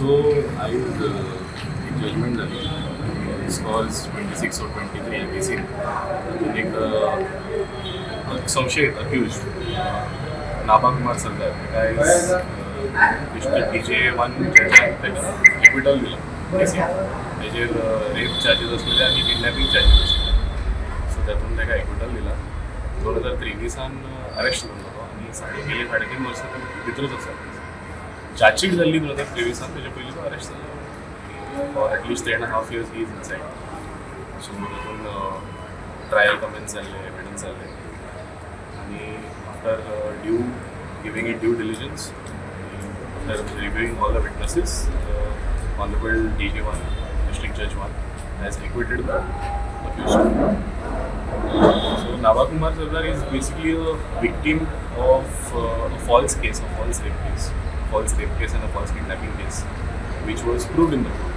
So I would judgment that this was 26 or 23 IPC. एक संशयित accused Nabakumar Sardar. The guy is Mr. DJ1 judge त्याच्या acquittal दिला. त्याचे rape charges असलेले आणि किडनॅपिंग चार्जेस असलेले. सो त्यातून त्याला acquittal दिला. 2023 अरेस्ट केलं होतं आणि गेले 3.5 वर्ष भितरच असतात. चार्जशीट झाली 2023 त्याच्या पहिली तो अरेस्ट झाला for at least 3.5 years he is inside. So त्यातून ट्रायल कमेंट्स झाले, एव्हिडन्स झाले आणि after giving it due diligence, after reviewing all the witnesses, honourable DJ1 district जज 1 has acquitted the accused. So Nabakumar Sardar is basically a victim of a false case, a false rape case and a false kidnapping case, which was proved in the court.